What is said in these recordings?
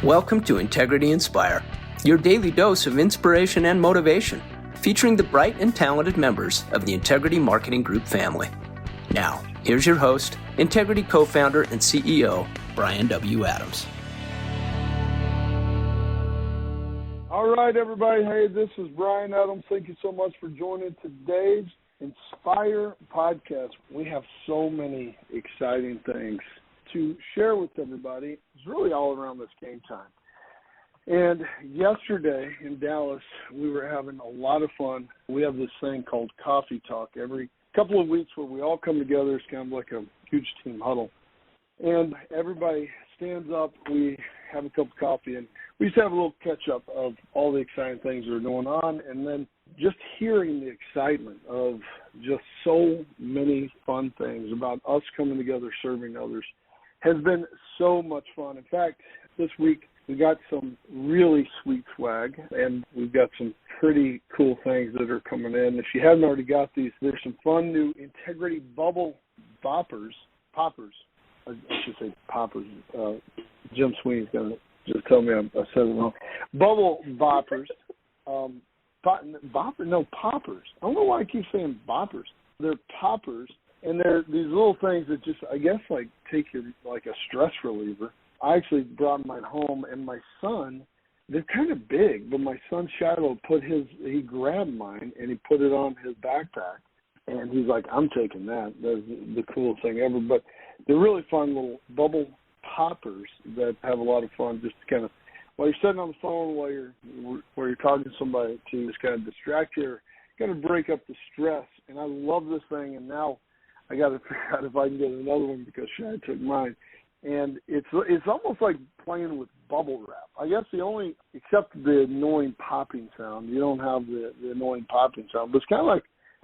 Welcome to Integrity Inspire, your daily dose of inspiration and motivation, featuring the bright and talented members of the Integrity Marketing Group family. Now, here's your host, Integrity co-founder and CEO, Brian W. Adams. All right, everybody. Hey, this is Brian Adams. Thank you so much for joining today's Inspire podcast. We have so many exciting things to share with everybody. It's really all around this game time. And yesterday in Dallas, we were having a lot of fun. We have this thing called Coffee Talk every couple of weeks where we all come together. It's kind of like a huge team huddle. And everybody stands up. We have a cup of coffee, and we just have a little catch-up of all the exciting things that are going on, and then just hearing the excitement of just so many fun things about us coming together, serving others, has been so much fun. In fact, this week we got some really sweet swag, and we've got some pretty cool things that are coming in. If you haven't already got these, there's some fun new Integrity Bubble Poppers. I should say poppers. Jim Sweeney's going to just tell me I said it wrong. Bubble boppers. Poppers. I don't know why I keep saying boppers. They're poppers, and they're these little things that just, I guess, like take your, like a stress reliever. I actually brought mine home, and my son, they're kind of big, but my son Shiloh he grabbed mine, and he put it on his backpack, and he's like, I'm taking that. That's the coolest thing ever. But they're really fun little bubble poppers that have a lot of fun, just to kind of, while you're sitting on the phone, while you're talking to somebody, to just kind of distract you, or kind of break up the stress. And I love this thing, and now I got to figure out if I can get another one because Shad took mine. And it's almost like playing with bubble wrap. I guess except the annoying popping sound, you don't have the annoying popping sound. But it's kind of like,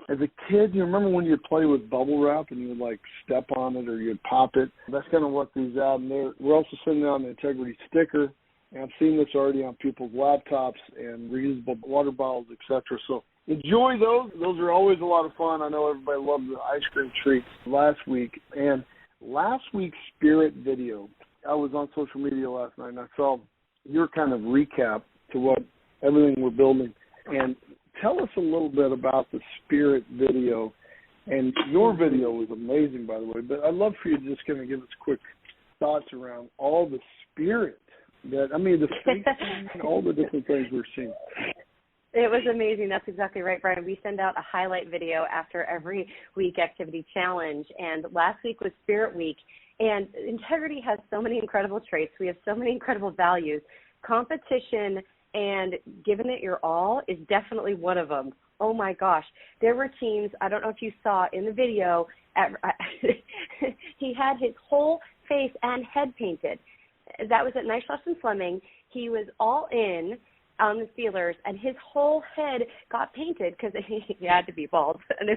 as a kid, you remember when you'd play with bubble wrap and you would like step on it or you'd pop it? That's kind of what these are. And we're also sending out an Integrity sticker. And I've seen this already on people's laptops and reusable water bottles, etc. So enjoy those. Those are always a lot of fun. I know everybody loved the ice cream treats last week. And last week's Spirit video, I was on social media last night, and I saw your kind of recap to what everything we're building. And tell us a little bit about the Spirit video. And your video was amazing, by the way. But I'd love for you to just kind of give us quick thoughts around all the spirit the street and all the different things we're seeing. It was amazing. That's exactly right, Brian. We send out a highlight video after every week activity challenge, and last week was Spirit Week, and Integrity has so many incredible traits. We have so many incredible values. Competition and giving it your all is definitely one of them. Oh, my gosh. There were teams, I don't know if you saw in the video, he had his whole face and head painted. That was at Nice and Fleming. He was all in on the Steelers, and his whole head got painted because he had to be bald. And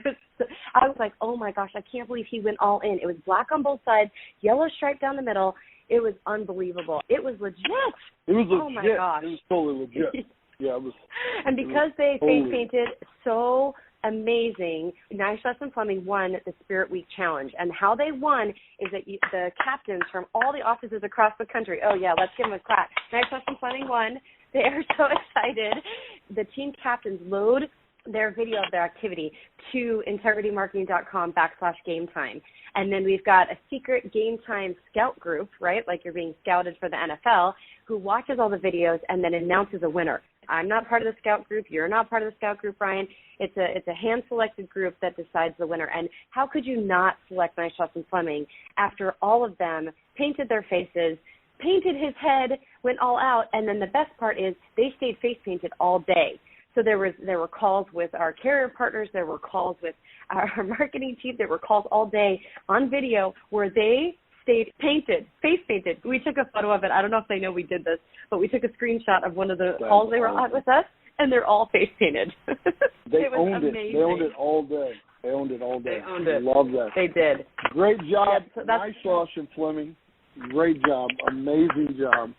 I was like, oh my gosh, I can't believe he went all in. It was black on both sides, yellow stripe down the middle. It was unbelievable. It was legit. It was legit. Oh my gosh. It was totally legit. Yeah, it was. And because they face painted so amazing, Nice and Fleming won the Spirit Week Challenge. And how they won is that the captains from all the offices across the country, oh yeah, let's give them a clap. Nice and Fleming won. They are so excited. The team captains load their video of their activity to integritymarketing.com/game time. And then we've got a secret game time scout group, right, like you're being scouted for the NFL, who watches all the videos and then announces a winner. I'm not part of the scout group. You're not part of the scout group, Brian. It's a hand-selected group that decides the winner. And how could you not select Nice and Fleming after all of them painted their faces, painted his head, went all out, and then the best part is they stayed face painted all day. So there were calls with our carrier partners, there were calls with our marketing team, there were calls all day on video where they stayed painted, face painted. We took a photo of it. I don't know if they know we did this, but we took a screenshot of one of the calls they were on with us, and they're all face painted. They owned it. They owned it all day. They owned it all day. They owned it. Love that. They did. Great job. Yeah, so Nice Slosh and Fleming. Great job. Amazing job.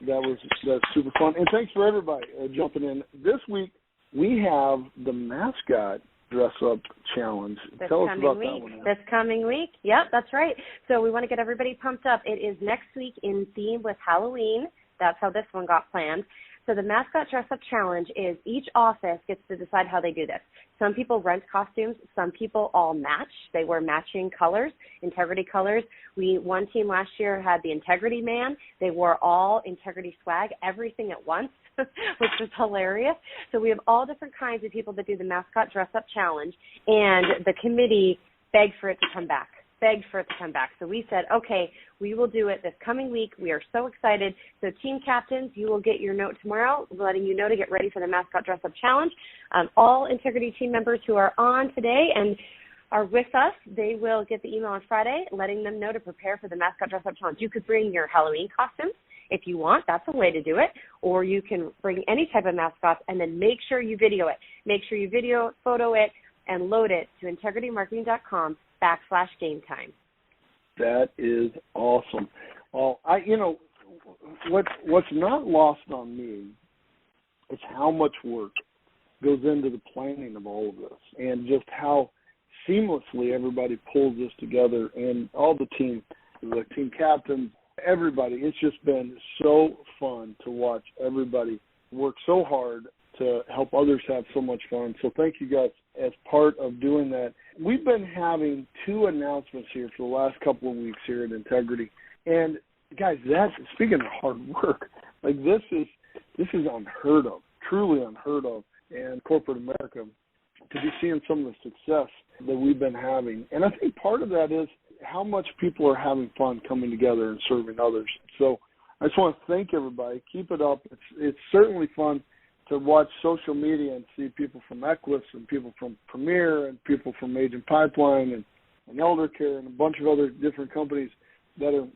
That's super fun. And thanks for everybody jumping in. This week, we have the mascot dress-up challenge. Tell us about that one. This coming week. Yep, that's right. So we want to get everybody pumped up. It is next week in theme with Halloween. That's how this one got planned. So the Mascot Dress-Up Challenge is each office gets to decide how they do this. Some people rent costumes. Some people all match. They wear matching colors, integrity colors. One team last year had the Integrity Man. They wore all integrity swag, everything at once, which was hilarious. So we have all different kinds of people that do the Mascot Dress-Up Challenge, and the committee begged for it to come back. So we said, okay, we will do it this coming week. We are so excited. So team captains, you will get your note tomorrow letting you know to get ready for the Mascot Dress-Up Challenge. All Integrity team members who are on today and are with us, they will get the email on Friday letting them know to prepare for the Mascot Dress-Up Challenge. You could bring your Halloween costumes if you want. That's a way to do it. Or you can bring any type of mascots and then make sure you video it. Make sure you video, photo it, and load it to integritymarketing.com/game time. That is awesome. Well, what's not lost on me is how much work goes into the planning of all of this, and just how seamlessly everybody pulls this together, and all the team captains, everybody. It's just been so fun to watch everybody work so hard to help others have so much fun. So thank you guys as part of doing that. We've been having 2 announcements here for the last couple of weeks here at Integrity. And guys, speaking of hard work, like this is unheard of, truly unheard of in corporate America, to be seeing some of the success that we've been having. And I think part of that is how much people are having fun coming together and serving others. So I just want to thank everybody. Keep it up. It's certainly fun to watch social media and see people from Equus and people from Premier and people from Agent Pipeline and Elder Care and a bunch of other different companies that are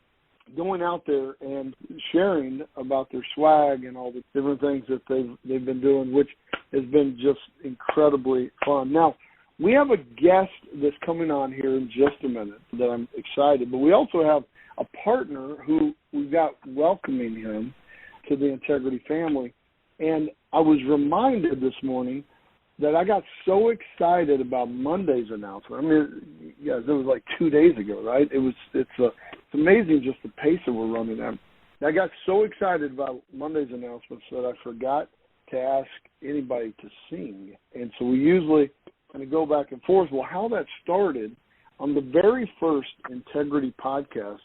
going out there and sharing about their swag and all the different things that they've been doing, which has been just incredibly fun. Now, we have a guest that's coming on here in just a minute that I'm excited, but we also have a partner who we've got welcoming him to the Integrity family. And I was reminded this morning that I got so excited about Monday's announcement. I mean, guys, it was like 2 days ago, right? It's amazing just the pace that we're running at. I got so excited about Monday's announcements that I forgot to ask anybody to sing. And so we usually kind of go back and forth. Well, how that started, on the very first Integrity podcast,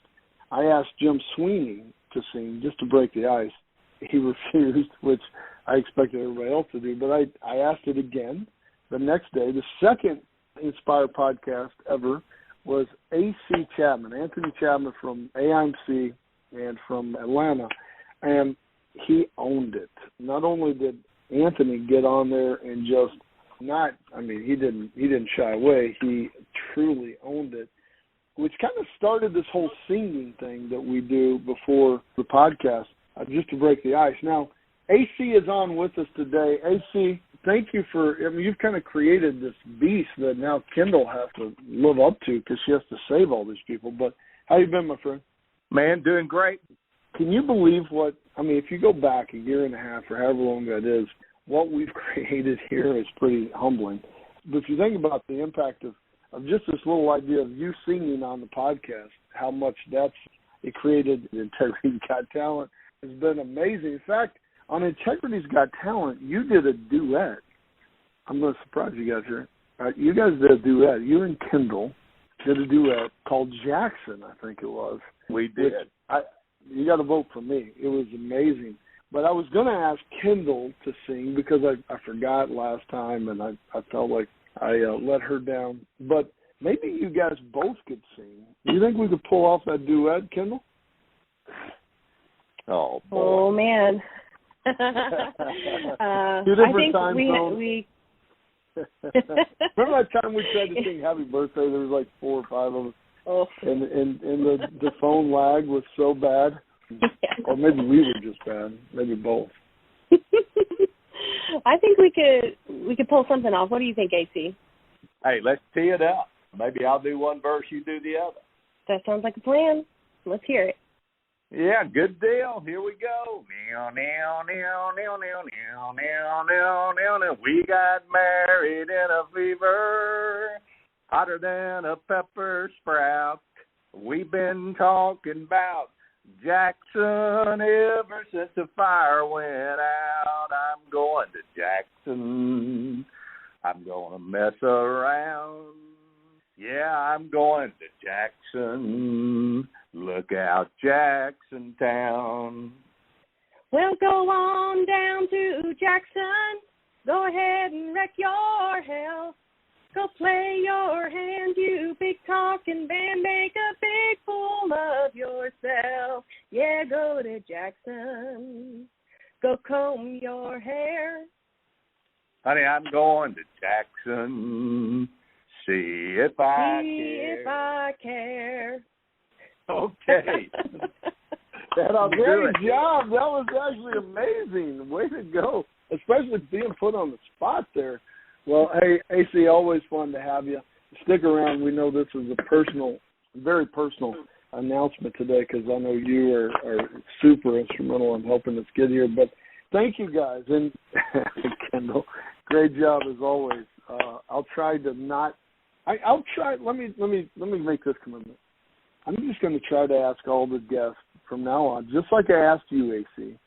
I asked Jim Sweeney to sing just to break the ice. He refused, which I expected everybody else to do, but I asked it again the next day. The second Inspire podcast ever was A.C. Chapman, Anthony Chapman from AIMC and from Atlanta, and he owned it. Not only did Anthony get on there and just he didn't shy away. He truly owned it, which kind of started this whole singing thing that we do before the podcast. Just to break the ice. Now, AC is on with us today. AC, thank you you've kind of created this beast that now Kendall has to live up to because she has to save all these people. But how you been, my friend? Man, doing great. Can you believe if you go back a year and a half or however long that is, what we've created here is pretty humbling. But if you think about the impact of just this little idea of you singing on the podcast, how much it created Integrity's Got Talent, has been amazing. In fact, on Integrity's Got Talent, you did a duet. I'm going to surprise you guys here. You guys did a duet. You and Kendall did a duet called Jackson, I think it was. We did. You got to vote for me. It was amazing. But I was going to ask Kendall to sing because I forgot last time, and I felt like I let her down. But maybe you guys both could sing. Do you think we could pull off that duet, Kendall? Oh, boy. Oh, man. Two different time zones. Remember that time we tried to sing Happy Birthday? There was like 4 or 5 of us. Oh. And the phone lag was so bad. Yeah. Or maybe we were just bad. Maybe both. I think we could pull something off. What do you think, AC? Hey, let's tee it up. Maybe I'll do one verse, you do the other. That sounds like a plan. Let's hear it. Yeah, good deal. Here we go. Now, now, now, now, now, now, now, now, now, now. We got married in a fever, hotter than a pepper sprout. We've been talking about Jackson, ever since the fire went out, I'm going to Jackson. I'm going to mess around. Yeah, I'm going to Jackson. Look out, Jackson Town. Well, go on down to Jackson. Go ahead and wreck your hell. Go play your hand, you big talking band. Make a big fool of yourself. Yeah, go to Jackson. Go comb your hair. Honey, I'm going to Jackson. See if I care. If I care. Okay. Great job. That was actually amazing. Way to go. Especially being put on the spot there. Well, hey, AC, always fun to have you. Stick around. We know this is a personal, very personal announcement today because I know you are super instrumental in helping us get here. But thank you guys. And Kendall, great job as always. I'll try to not – I'll try – let me make this commitment. I'm just going to try to ask all the guests from now on, just like I asked you, AC,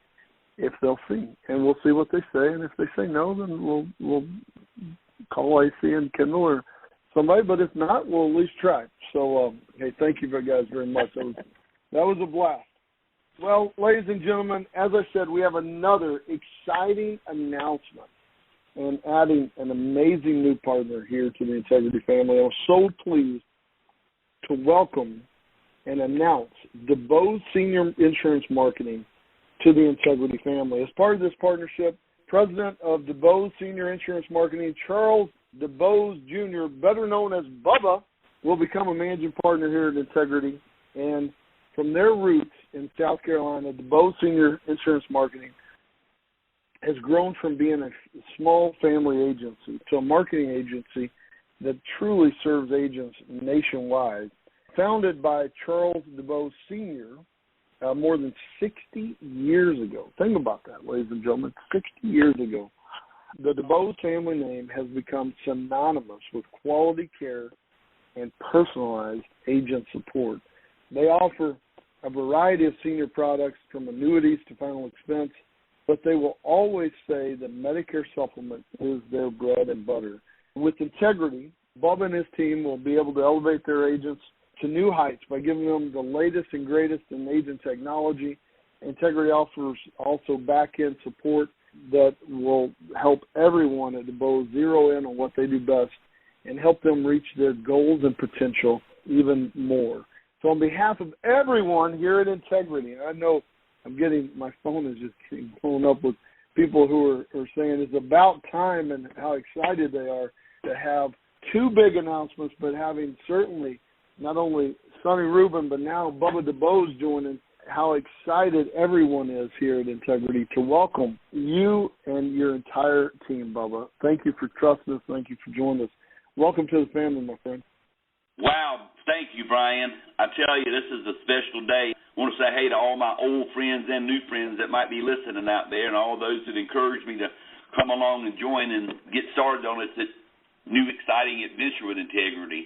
if they'll sing. And we'll see what they say. And if they say no, then we'll call AC and Kendall or somebody. But if not, we'll at least try. So, hey, thank you guys very much. That was a blast. Well, ladies and gentlemen, as I said, we have another exciting announcement and adding an amazing new partner here to the Integrity family. I'm so pleased to welcome and announce DuBose Senior Insurance Marketing to the Integrity family. As part of this partnership, President of DuBose Senior Insurance Marketing, Charles DuBose Jr., better known as Bubba, will become a managing partner here at Integrity. And from their roots in South Carolina, DuBose Senior Insurance Marketing has grown from being a small family agency to a marketing agency that truly serves agents nationwide. Founded by Charles DuBose Sr. More than 60 years ago. Think about that, ladies and gentlemen, 60 years ago. The DuBose family name has become synonymous with quality care and personalized agent support. They offer a variety of senior products from annuities to final expense, but they will always say that Medicare Supplement is their bread and butter. With Integrity, Bubba and his team will be able to elevate their agents to new heights by giving them the latest and greatest in agent technology. Integrity offers also back-end support that will help everyone at DuBose zero in on what they do best and help them reach their goals and potential even more. So on behalf of everyone here at Integrity, I know my phone is just getting blown up with people who are saying it's about time and how excited they are to have two big announcements, but having certainly not only Sonny Rubin, but now Bubba DuBose joining, how excited everyone is here at Integrity to welcome you and your entire team, Bubba. Thank you for trusting us. Thank you for joining us. Welcome to the family, my friend. Wow. Thank you, Brian. I tell you, this is a special day. I want to say hey to all my old friends and new friends that might be listening out there and all those that encouraged me to come along and join and get started on this new exciting adventure with Integrity.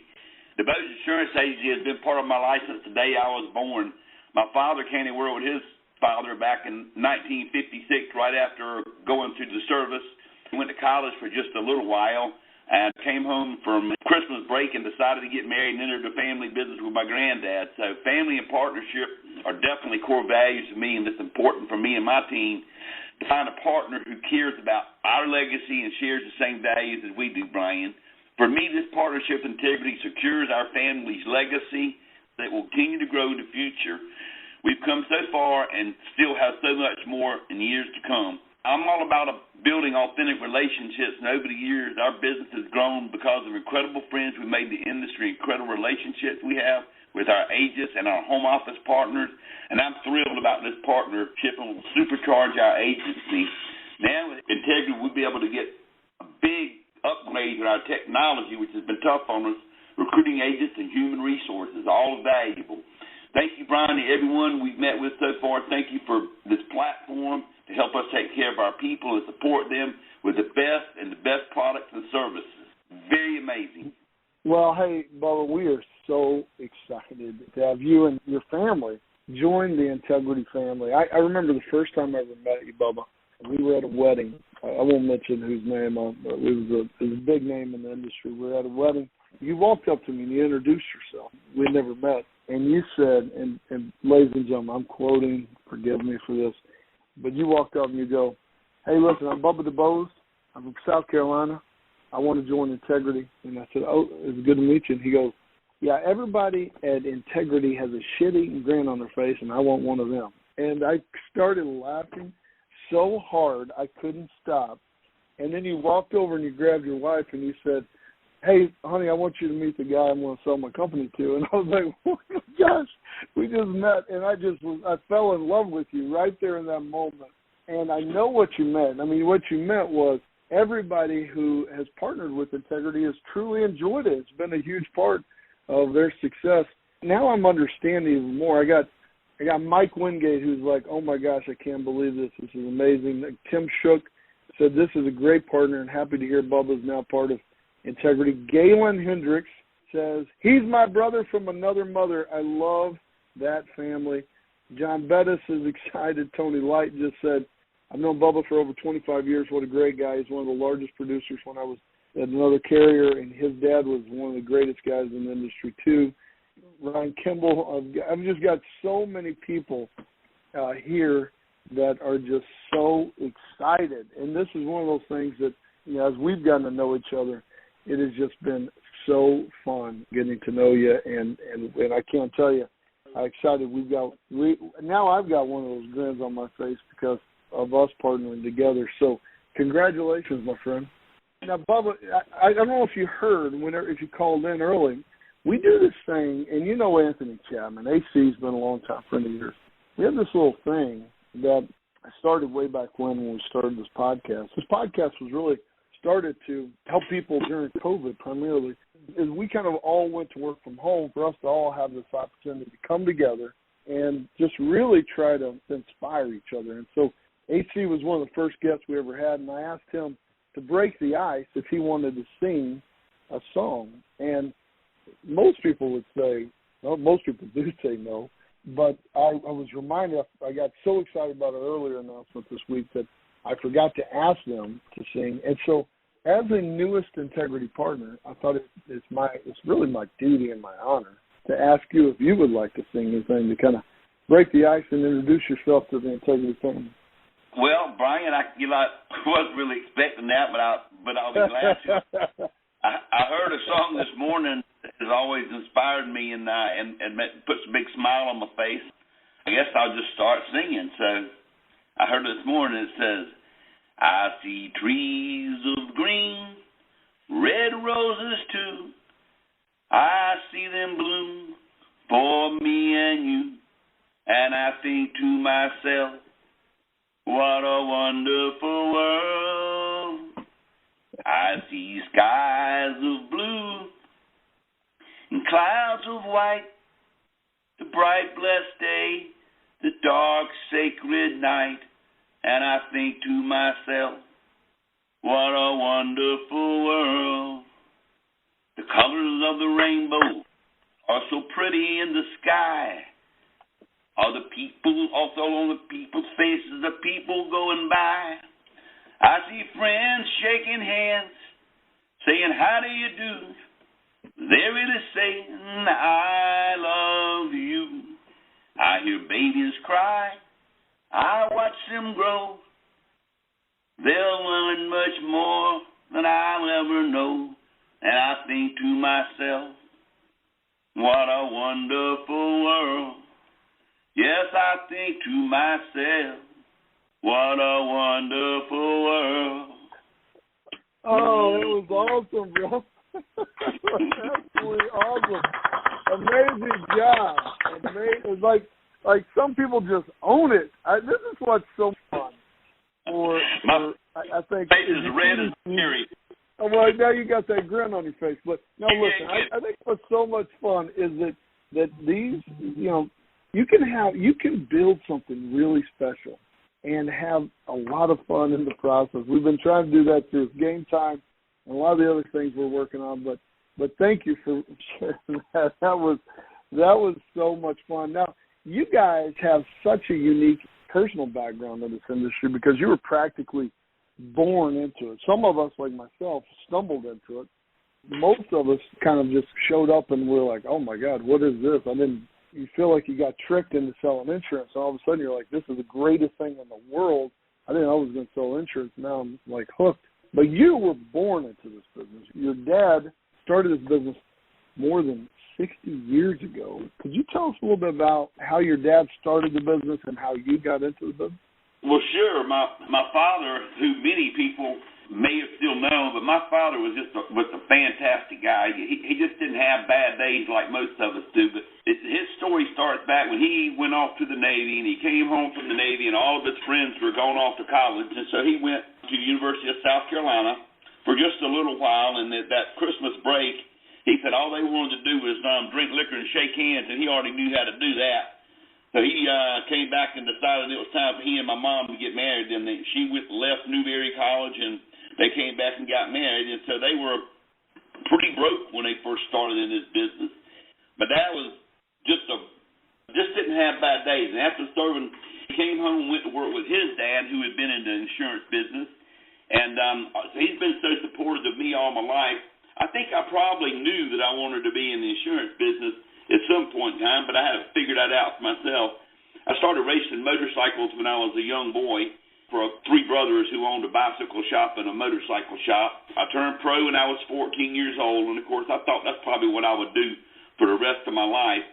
DuBose Insurance Agency has been part of my life since the day I was born. My father came to work with his father back in 1956, right after going through the service. He went to college for just a little while and came home from Christmas break and decided to get married and entered the family business with my granddad. So family and partnership are definitely core values to me, and it's important for me and my team to find a partner who cares about our legacy and shares the same values as we do, Brian. For me, this partnership Integrity secures our family's legacy that will continue to grow in the future. We've come so far and still have so much more in years to come. I'm all about building authentic relationships, and over the years, our business has grown because of incredible friends we made in the industry, incredible relationships we have with our agents and our home office partners, and I'm thrilled about this partnership and will supercharge our agency. Now with Integrity, we'll be able to get a big upgrade in our technology, which has been tough on us, recruiting agents and human resources, all valuable. Thank you, Brian, and everyone we've met with so far. Thank you for this platform to help us take care of our people and support them with the best products and services. Very amazing. Well, hey, Bubba, we are so excited to have you and your family join the Integrity family. I remember the first time I ever met you, Bubba. We were at a wedding. I won't mention whose name. It was a big name in the industry. We were at a wedding. You walked up to me and you introduced yourself. We never met. And you said, and ladies and gentlemen, I'm quoting, forgive me for this, but you walked up and you go, hey, listen, I'm Bubba DuBose. I'm from South Carolina. I want to join Integrity. And I said, oh, it's good to meet you. And he goes, yeah, everybody at Integrity has a shit-eating grin on their face, and I want one of them. And I started laughing so hard I couldn't stop. And then you walked over and you grabbed your wife and you said, hey, honey, I want you to meet the guy I'm going to sell my company to. And I was like, oh, my gosh, we just met. And I fell in love with you right there in that moment. And I know what you meant. I mean, what you meant was everybody who has partnered with Integrity has truly enjoyed it. It's been a huge part of their success. Now I'm understanding even more. I got Mike Wingate, who's like, oh, my gosh, I can't believe this. This is amazing. Tim Shook said this is a great partner and happy to hear Bubba's now part of Integrity. Galen Hendricks says, he's my brother from another mother. I love that family. John Bettis is excited. Tony Light just said, I've known Bubba for over 25 years. What a great guy. He's one of the largest producers when I was at another carrier, and his dad was one of the greatest guys in the industry, too. Ryan Kimball. I've just got so many people here that are just so excited. And this is one of those things that, you know, as we've gotten to know each other, it has just been so fun getting to know you. And I can't tell you how excited now I've got one of those grins on my face because of us partnering together. So congratulations, my friend. Now, Bubba, I don't know if you heard, if you called in early, we do this thing, and you know Anthony Chapman. AC's been a long-time friend of yours. We have this little thing that I started way back when we started this podcast. This podcast was really started to help people during COVID primarily. As we kind of all went to work from home, for us to all have this opportunity to come together and just really try to inspire each other. And so AC was one of the first guests we ever had, and I asked him to break the ice if he wanted to sing a song. And most people would say, no, most people do say no, but I was reminded, I got so excited about our earlier announcement this week that I forgot to ask them to sing. And so as the newest Integrity partner, I thought it's really my duty and my honor to ask you if you would like to sing anything to kind of break the ice and introduce yourself to the Integrity family. Well, Brian, I wasn't really expecting that, but I'll be glad to. I heard a song this morning that has always inspired me and puts a big smile on my face. I guess I'll just start singing. So I heard it this morning. It says, I see trees of green, red roses too. I see them bloom for me and you. And I think to myself, what a wonderful world. I see skies of blue and clouds of white, the bright blessed day, the dark sacred night, and I think to myself, what a wonderful world. The colors of the rainbow are so pretty in the sky. Are the people also on the people's faces, the people going by? I see friends shaking hands, saying, how do you do? They're really saying, I love you. I hear babies cry. I watch them grow. They'll learn much more than I'll ever know. And I think to myself, what a wonderful world. Yes, I think to myself, what a wonderful world. Oh, it was awesome, bro. Absolutely awesome. Amazing job. Amazing. Like some people just own it. This is what's so fun. I think face is red as fury. Oh, well, now you got that grin on your face. But no, listen. I think what's so much fun is that these, you know, you can build something really special and have a lot of fun in the process. We've been trying to do that through Game Time and a lot of the other things we're working on. But thank you for sharing that. That was so much fun. Now, you guys have such a unique personal background in this industry because you were practically born into it. Some of us, like myself, stumbled into it. Most of us kind of just showed up and we're like, oh, my God, what is this? You feel like you got tricked into selling insurance. And all of a sudden you're like, this is the greatest thing in the world. I didn't know I was going to sell insurance. Now I'm, like, hooked. But you were born into this business. Your dad started this business more than 60 years ago. Could you tell us a little bit about how your dad started the business and how you got into the business? Well, sure. My father, who many people may have still known, but my father was a fantastic guy. He just didn't have bad days like most of us do. But his story starts back when he went off to the Navy, and he came home from the Navy, and all of his friends were going off to college, and so he went to the University of South Carolina for just a little while, and that Christmas break, he said all they wanted to do was drink liquor and shake hands, and he already knew how to do that. So he came back and decided it was time for he and my mom to get married. And she left Newberry College, and they came back and got married. And so they were pretty broke when they first started in this business. But Dad was just didn't have bad days. And after serving, he came home and went to work with his dad, who had been in the insurance business. And he's been so supportive of me all my life. I think I probably knew that I wanted to be in the insurance business at some point in time, but I had to figure that out for myself. I started racing motorcycles when I was a young boy for three brothers who owned a bicycle shop and a motorcycle shop. I turned pro when I was 14 years old, and, of course, I thought that's probably what I would do for the rest of my life.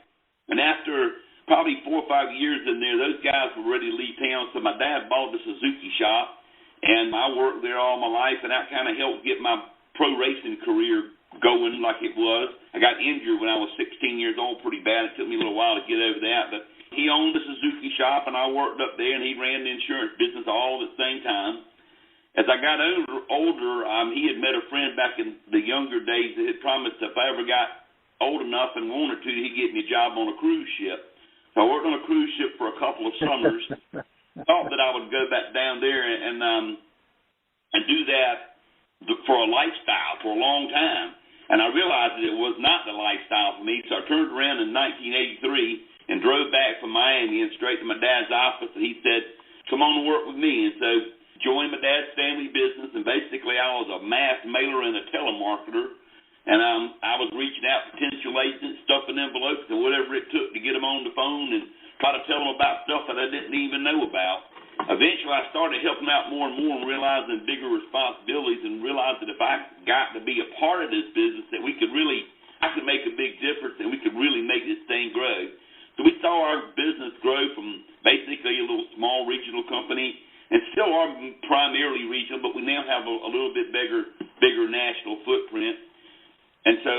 And after probably 4 or 5 years in there, those guys were ready to leave town, so my dad bought the Suzuki shop, and I worked there all my life, and that kind of helped get my pro racing career going like it was. I got injured when I was 16 years old pretty bad. It took me a little while to get over that. But he owned the Suzuki shop, and I worked up there, and he ran the insurance business all at the same time. As I got older, he had met a friend back in the younger days that had promised if I ever got old enough and wanted to, he'd get me a job on a cruise ship. So I worked on a cruise ship for a couple of summers. Thought that I would go back down there and do that for a lifestyle for a long time. And I realized that it was not the lifestyle for me, so I turned around in 1983 and drove back from Miami and straight to my dad's office, and he said, come on to work with me. And so joined my dad's family business, and basically I was a mass mailer and a telemarketer, and I was reaching out to potential agents, stuffing envelopes, and whatever it took to get them on the phone and try to tell them about stuff that I didn't even know about. Eventually, I started helping out more and more and realizing bigger responsibilities and realized that if I got to be a part of this business, that I could make a big difference and we could really make this thing grow. So we saw our business grow from basically a little small regional company and still are primarily regional, but we now have a little bit bigger national footprint. And so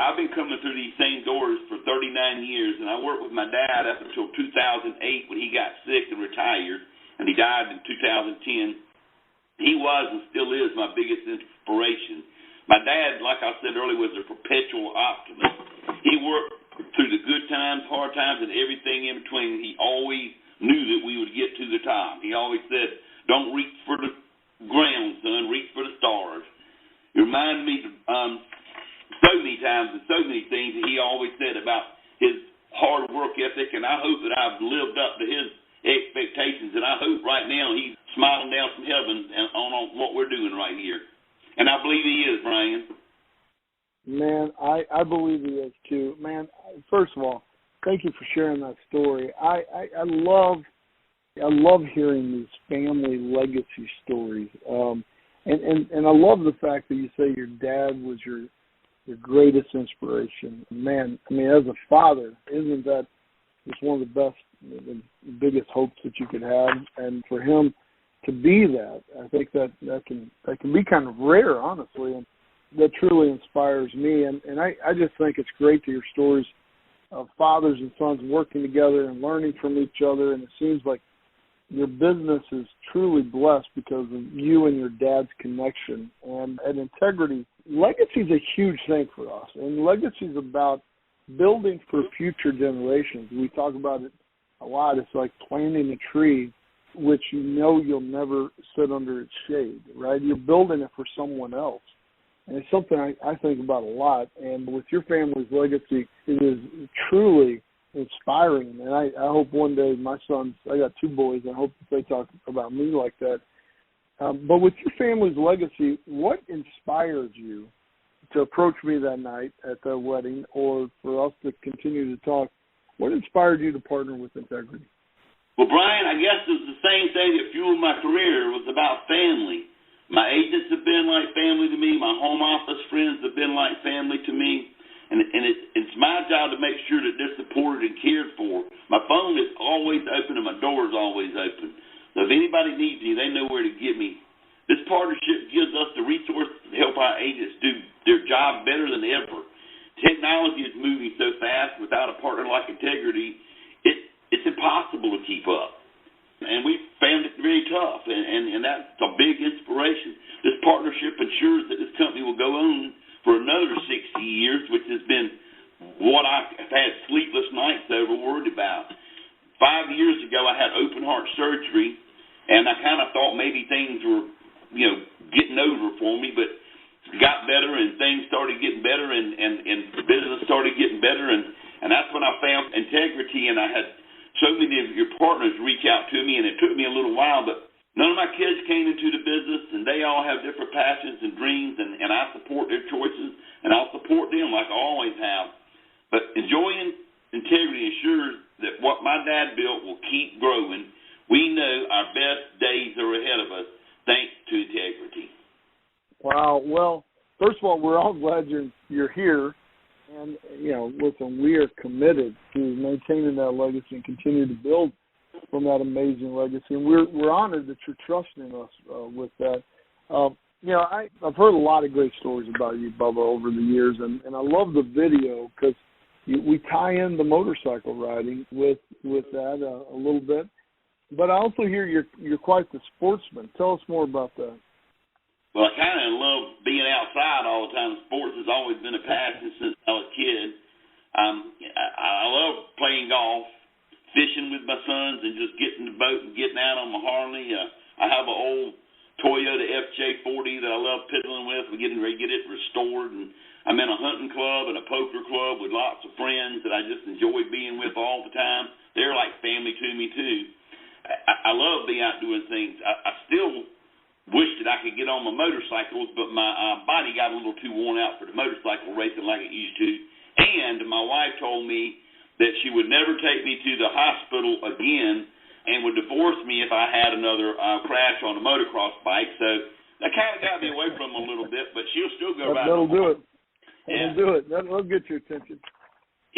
I've been coming through these same doors for 39 years, and I worked with my dad up until 2008 when he got sick and retired. And he died in 2010. He was and still is my biggest inspiration. My dad, like I said earlier, was a perpetual optimist. He worked through the good times, hard times, and everything in between. He always knew that we would get to the top. He always said, don't reach for the ground, son, reach for the stars. It reminded me so many times and so many things that he always said about his hard work ethic, and I hope that I've lived up to his expectations, and I hope right now he's smiling down from heaven on what we're doing right here. And I believe he is, Brian. Man, I believe he is too. Man, first of all, thank you for sharing that story. I love hearing these family legacy stories. And I love the fact that you say your dad was your greatest inspiration. Man, I mean, as a father, isn't that just one of the biggest hopes that you could have? And for him to be that, I think that can be kind of rare, honestly, and that truly inspires me. And I just think it's great to hear stories of fathers and sons working together and learning from each other. And it seems like your business is truly blessed because of you and your dad's connection. And at Integrity, legacy is a huge thing for us. And legacy is about building for future generations. We talk about it a lot. It's like planting a tree, which you know you'll never sit under its shade, right? You're building it for someone else. And it's something I think about a lot. And with your family's legacy, it is truly inspiring. And I hope one day my sons, I got 2 boys, I hope that they talk about me like that. But with your family's legacy, what inspired you to approach me that night at the wedding, or for us to continue to talk? What inspired you to partner with Integrity? Well, Brian, I guess it's the same thing that fueled my career. It was about family. My agents have been like family to me. My home office friends have been like family to me. And it's my job to make sure that they're supported and cared for. My phone is always open and my door is always open. So if anybody needs me, they know where to get me. This partnership gives us the resources to help our agents do their job better than ever. Technology is moving so fast. Without a partner like Integrity, it's impossible to keep up. And we found it very tough, and that's a big inspiration. This partnership ensures that this company will go on for another 60 years, which has been what I've had sleepless nights over, worried about. 5 years ago, I had open heart surgery, and I kind of thought maybe things were, getting over for me, but it got better, and things started getting better, and business started getting better, and that's when I found Integrity, and I had so many of your partners reach out to me, and it took me a little while, but none of my kids came into the business, and they all have different passions and dreams, and I support their choices, and I'll support them like I always have. But enjoying Integrity ensures that what my dad built will keep growing. We know our best days are ahead of us, thanks to Integrity. Wow. Well, first of all, we're all glad you're here. And, listen, we are committed to maintaining that legacy and continue to build from that amazing legacy. And we're honored that you're trusting us with that. I've heard a lot of great stories about you, Bubba, over the years. And I love the video because we tie in the motorcycle riding with that a little bit. But I also hear you're quite the sportsman. Tell us more about that. Well, I kind of love being outside all the time. Sports has always been a passion since I was a kid. I love playing golf, fishing with my sons, and just getting in the boat and getting out on my Harley. I have an old Toyota FJ40 that I love piddling with. We're getting ready to get it restored. And I'm in a hunting club and a poker club with lots of friends that I just enjoy being with all the time. They're like family to me, too. I love being out doing things. I still wish that I could get on my motorcycles, but my body got a little too worn out for the motorcycle racing like it used to. And my wife told me that she would never take me to the hospital again and would divorce me if I had another crash on a motocross bike. So that kind of got me away from them a little bit, but she'll still go ride. That'll do it. Yeah. That'll do it. That'll get your attention.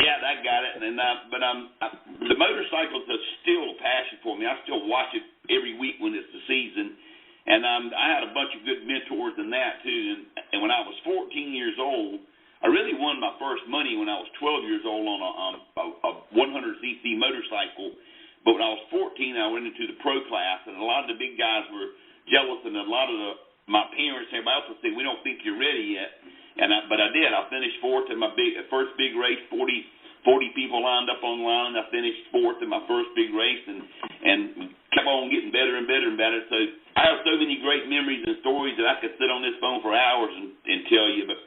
Yeah, that got it. And the motorcycles are still a passion for me. I still watch it every week when it's the season. And I had a bunch of good mentors in that, too. And when I was 14 years old, I really won my first money when I was 12 years old on a 100cc motorcycle. But when I was 14, I went into the pro class, and a lot of the big guys were jealous, and a lot of my parents and everybody else would say, we don't think you're ready yet. But I did. I finished fourth in my first big race, 40 people lined up on the line. I finished fourth in my first big race and kept on getting better and better and better. So I have so many great memories and stories that I could sit on this phone for hours and tell you. But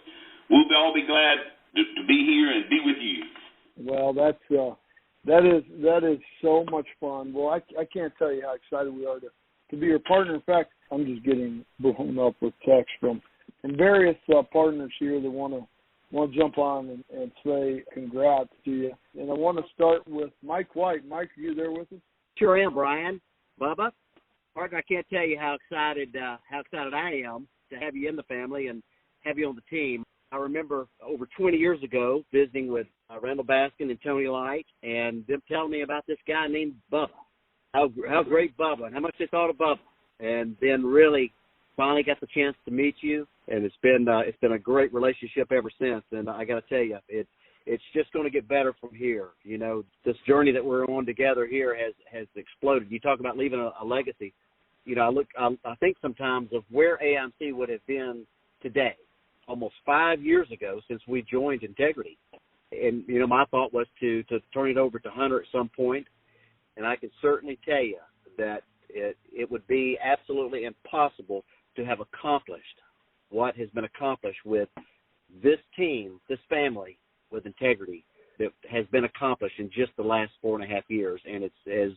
we'll all be glad to be here and be with you. Well, that is so much fun. Well, I can't tell you how excited we are to be your partner. In fact, I'm just getting blown up with text from various partners here that want to jump on and say congrats to you. And I want to start with Mike White. Mike, are you there with us? Sure am, Brian. Bubba, partner, I can't tell you how excited I am to have you in the family and have you on the team. I remember over 20 years ago visiting with Randall Baskin and Tony Light, and them telling me about this guy named Bubba. How great Bubba, and how much they thought of Bubba. And then really finally got the chance to meet you, and it's been a great relationship ever since. And I got to tell you, it's just going to get better from here. You know, this journey that we're on together here has exploded. You talk about leaving a legacy. You know, I think sometimes of where AIMC would have been today, almost 5 years ago since we joined Integrity. And, you know, my thought was to turn it over to Hunter at some point. And I can certainly tell you that it would be absolutely impossible to have accomplished what has been accomplished with this team, this family, with Integrity. that has been accomplished in just the last 4.5 years. And it's, as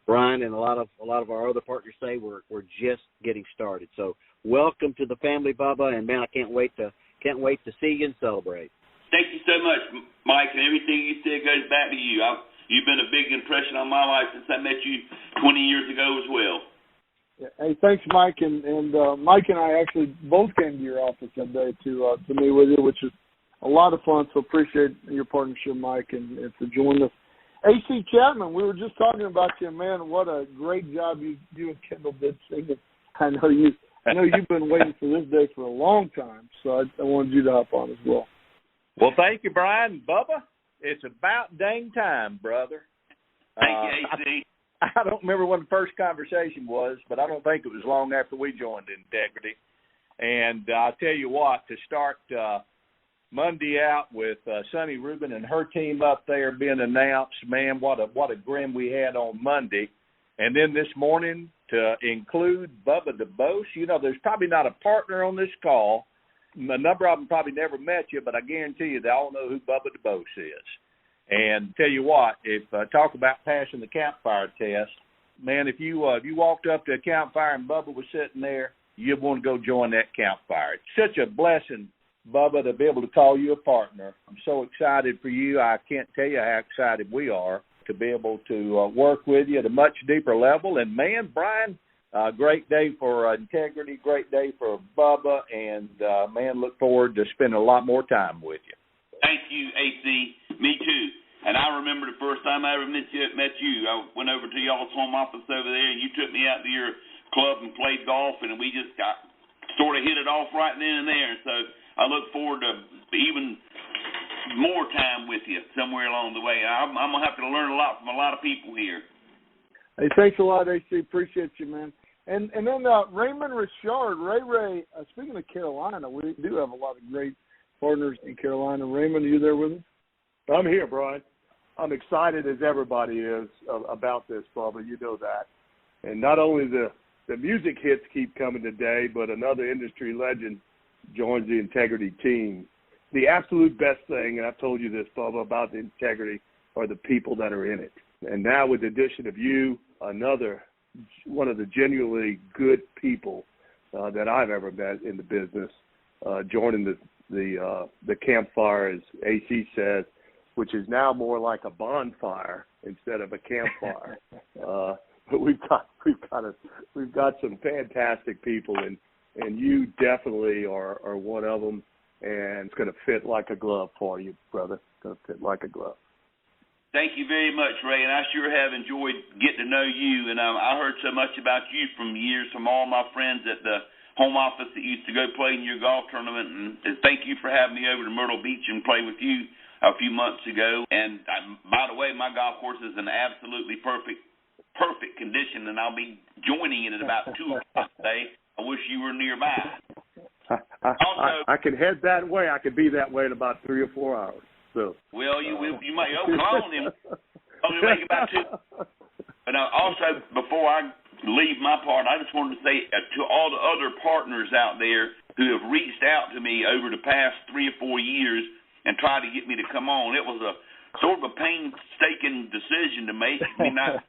Brian and a lot of our other partners say, we're just getting started. So welcome to the family, Bubba, and man, I can't wait to see you and celebrate. Thank you so much, Mike, and everything you said goes back to you. You've been a big impression on my life since I met you 20 years ago as well. Hey, thanks, Mike, and Mike and I actually both came to your office that day to meet with you, which is a lot of fun. So appreciate your partnership, Mike, and for joining us. AC Chapman, we were just talking about you, man. What a great job you and Kendall did singing. I know you've been waiting for this day for a long time, so I wanted you to hop on as well. Well, thank you, Brian. Bubba, it's about dang time, brother. Thank you, AC. I don't remember when the first conversation was, but I don't think it was long after we joined Integrity. And I'll tell you what, to start Monday out with Sonny Rubin and her team up there being announced, man, what a grin we had on Monday. And then this morning to include Bubba DuBose. You know, there's probably not a partner on this call. A number of them probably never met you, but I guarantee you they all know who Bubba DuBose is. And tell you what, if talk about passing the campfire test, man, if you walked up to a campfire and Bubba was sitting there, you'd want to go join that campfire. It's such a blessing, Bubba, to be able to call you a partner. I'm so excited for you. I can't tell you how excited we are to be able to work with you at a much deeper level. And, man, Brian, great day for Integrity, great day for Bubba, and, man, look forward to spending a lot more time with you. Thank you, AC. Me too. And I remember the first time I ever met you. I went over to y'all's home office over there, and you took me out to your club and played golf, and we just got sort of hit it off right then and there. So I look forward to even more time with you somewhere along the way. I'm going to have to learn a lot from a lot of people here. Hey, thanks a lot, AC. Appreciate you, man. And then Raymond Richard, Ray, speaking of Carolina, we do have a lot of great partners in Carolina. Raymond, are you there with us? I'm here, Brian. I'm excited as everybody is about this, Bubba. You know that. And not only the music hits keep coming today, but another industry legend joins the Integrity team. The absolute best thing, and I've told you this, Bubba, about the Integrity are the people that are in it. And now with the addition of you, another one of the genuinely good people that I've ever met in the business, joining the campfire, as AC says, which is now more like a bonfire instead of a campfire. But we've got some fantastic people, and you definitely are one of them, and it's going to fit like a glove for you, brother. It's going to fit like a glove. Thank you very much, Ray, and I sure have enjoyed getting to know you. And I heard so much about you from all my friends at the home office that used to go play in your golf tournament. And thank you for having me over to Myrtle Beach and play with you a few months ago. And by the way, my golf course is in absolutely perfect condition, and I'll be joining it at about 2 o'clock today. I wish you were nearby. I can head that way. I could be that way in about 3 or 4 hours. So. Well, you might come on him. Only make about 2. But also, before I leave my part, I just wanted to say to all the other partners out there who have reached out to me over the past 3 or 4 years and tried to get me to come on, it was a sort of a painstaking decision to make. Me not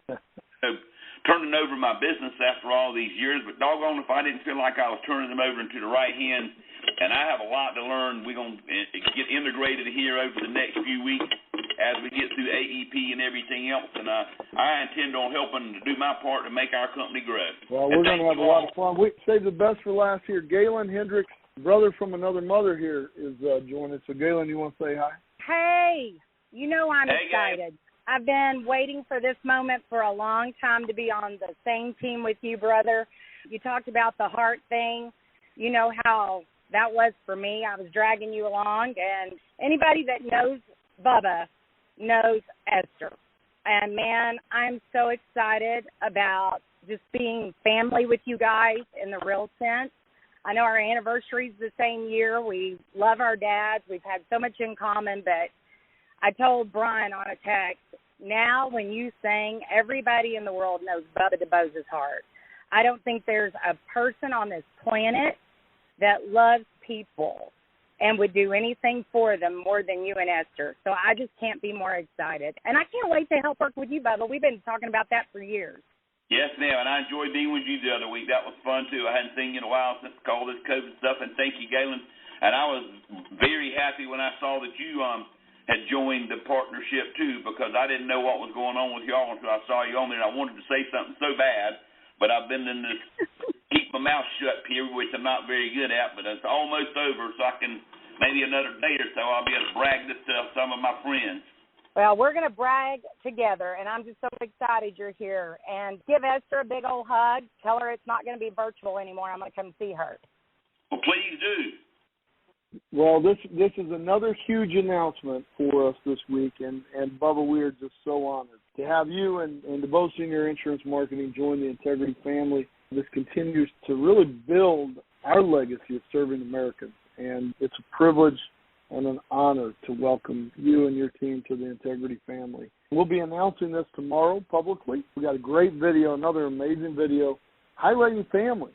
turning over my business after all these years, but doggone if I didn't feel like I was turning them over into the right hand. And I have a lot to learn. We're going to get integrated here over the next few weeks as we get through AEP and everything else. And I intend on helping to do my part to make our company grow. Well, we're going to have a lot of fun. We save the best for last here. Galen Hendricks, brother from another mother here, is joining us. So, Galen, you want to say hi? Hey, you know I'm excited. I've been waiting for this moment for a long time to be on the same team with you, brother. You talked about the heart thing. You know how that was for me. I was dragging you along, and anybody that knows Bubba knows Esther. And, man, I'm so excited about just being family with you guys in the real sense. I know our anniversary's the same year. We love our dads. We've had so much in common, but I told Brian on a text, now when you sing, everybody in the world knows Bubba DuBose's heart. I don't think there's a person on this planet that loves people and would do anything for them more than you and Esther. So I just can't be more excited. And I can't wait to help work with you, Bubba. We've been talking about that for years. Yes, ma'am, and I enjoyed being with you the other week. That was fun, too. I hadn't seen you in a while since all this COVID stuff, and thank you, Galen. And I was very happy when I saw that you had joined the partnership, too, because I didn't know what was going on with y'all until I saw you on there, and I wanted to say something so bad, but I've been in this keep my mouth shut period, which I'm not very good at, but it's almost over, so I can maybe another day or so I'll be able to brag this to some of my friends. Well, we're going to brag together, and I'm just so excited you're here. And give Esther a big old hug. Tell her it's not going to be virtual anymore. I'm going to come see her. Well, please do. Well, this is another huge announcement for us this week, and Bubba, we are just so honored to have you and DuBose Senior Insurance Marketing join the Integrity family. This continues to really build our legacy of serving Americans, and it's a privilege and an honor to welcome you and your team to the Integrity family. We'll be announcing this tomorrow publicly. We got a great video, another amazing video, highlighting family,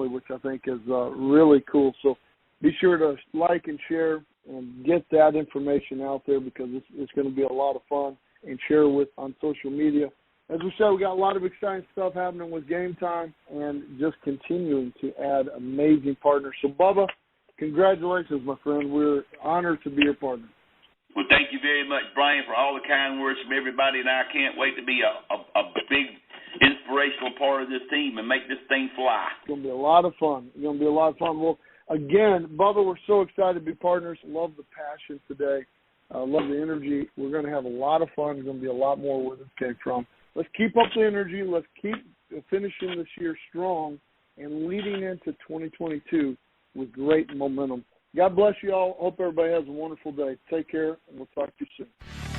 which I think is really cool. So be sure to like and share and get that information out there, because it's going to be a lot of fun, and share on social media. As we said, we got a lot of exciting stuff happening with Game Time, and just continuing to add amazing partners. So, Bubba, congratulations, my friend. We're honored to be your partner. Well, thank you very much, Brian, for all the kind words from everybody, and I can't wait to be a big inspirational part of this team and make this thing fly. It's going to be a lot of fun. Well, again, Bubba, we're so excited to be partners. Love the passion today. Love the energy. We're going to have a lot of fun. There's going to be a lot more where this came from. Let's keep up the energy. Let's keep finishing this year strong and leading into 2022 with great momentum. God bless you all. Hope everybody has a wonderful day. Take care, and we'll talk to you soon.